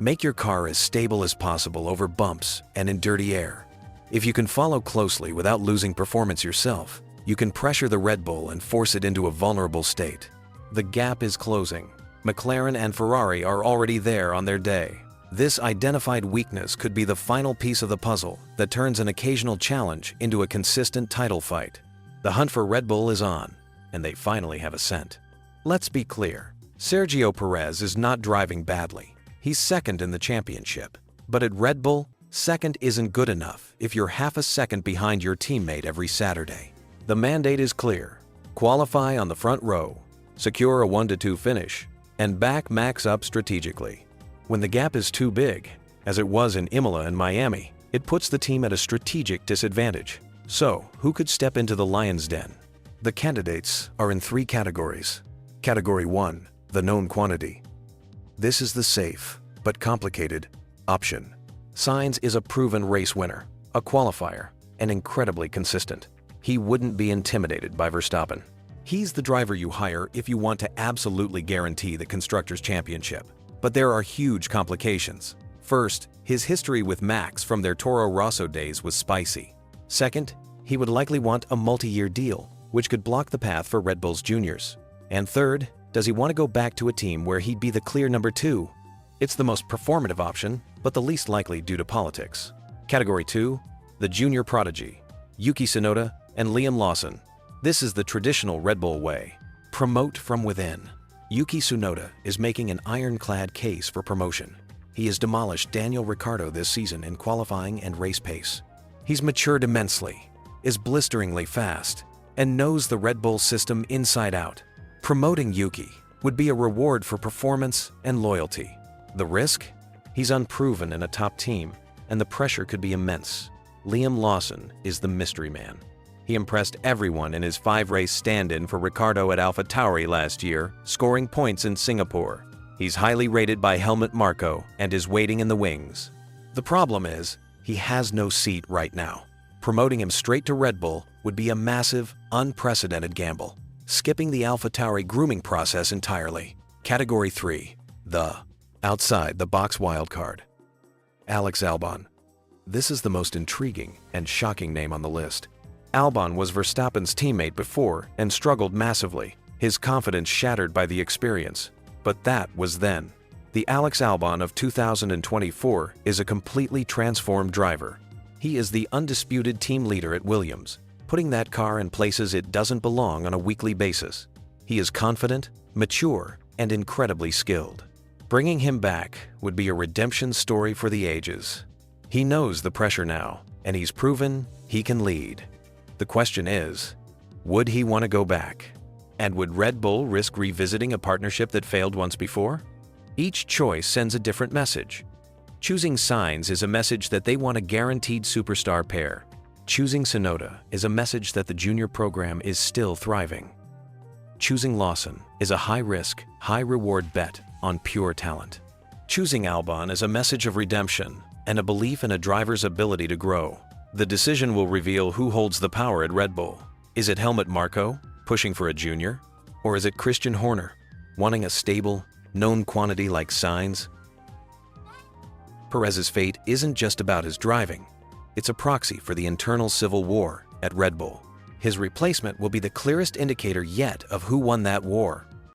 Make your car as stable as possible over bumps and in dirty air. If you can follow closely without losing performance yourself, you can pressure the Red Bull and force it into a vulnerable state. The gap is closing. McLaren and Ferrari are already there on their day. This identified weakness could be the final piece of the puzzle that turns an occasional challenge into a consistent title fight. The hunt for Red Bull is on, and they finally have a scent. Let's be clear, Sergio Perez is not driving badly. He's second in the championship. But at Red Bull, second isn't good enough if you're half a second behind your teammate every Saturday. The mandate is clear. Qualify on the front row, secure a 1-2 finish, and back Max up strategically. When the gap is too big, as it was in Imola and Miami, it puts the team at a strategic disadvantage. So, who could step into the lion's den? The candidates are in 3 categories. Category 1, the known quantity. This is the safe, but complicated, option. Sainz is a proven race winner, a qualifier, and incredibly consistent. He wouldn't be intimidated by Verstappen. He's the driver you hire if you want to absolutely guarantee the Constructors' Championship. But there are huge complications. First, his history with Max from their Toro Rosso days was spicy. Second, he would likely want a multi-year deal, which could block the path for Red Bull's juniors. And third, does he want to go back to a team where he'd be the clear number 2? It's the most performative option, but the least likely due to politics. Category 2, the junior prodigy, Yuki Tsunoda and Liam Lawson. This is the traditional Red Bull way. Promote from within. Yuki Tsunoda is making an ironclad case for promotion. He has demolished Daniel Ricciardo this season in qualifying and race pace. He's matured immensely, is blisteringly fast, and knows the Red Bull system inside out. Promoting Yuki would be a reward for performance and loyalty. The risk? He's unproven in a top team, and the pressure could be immense. Liam Lawson is the mystery man. He impressed everyone in his 5-race stand-in for Ricciardo at AlphaTauri last year, scoring points in Singapore. He's highly rated by Helmut Marko and is waiting in the wings. The problem is, he has no seat right now. Promoting him straight to Red Bull would be a massive, unprecedented gamble, skipping the AlphaTauri grooming process entirely. Category 3, the outside-the-box wildcard. Alex Albon. This is the most intriguing and shocking name on the list. Albon was Verstappen's teammate before and struggled massively, his confidence shattered by the experience. But that was then. The Alex Albon of 2024 is a completely transformed driver. He is the undisputed team leader at Williams, putting that car in places it doesn't belong on a weekly basis. He is confident, mature, and incredibly skilled. Bringing him back would be a redemption story for the ages. He knows the pressure now, and he's proven he can lead. The question is, would he want to go back? And would Red Bull risk revisiting a partnership that failed once before? Each choice sends a different message. Choosing Sainz is a message that they want a guaranteed superstar pair. Choosing Tsunoda is a message that the junior program is still thriving. Choosing Lawson is a high-risk, high-reward bet on pure talent. Choosing Albon is a message of redemption and a belief in a driver's ability to grow. The decision will reveal who holds the power at Red Bull. Is it Helmut Marko, pushing for a junior? Or is it Christian Horner, wanting a stable, known quantity like Sainz? Perez's fate isn't just about his driving. It's a proxy for the internal civil war at Red Bull. His replacement will be the clearest indicator yet of who won that war.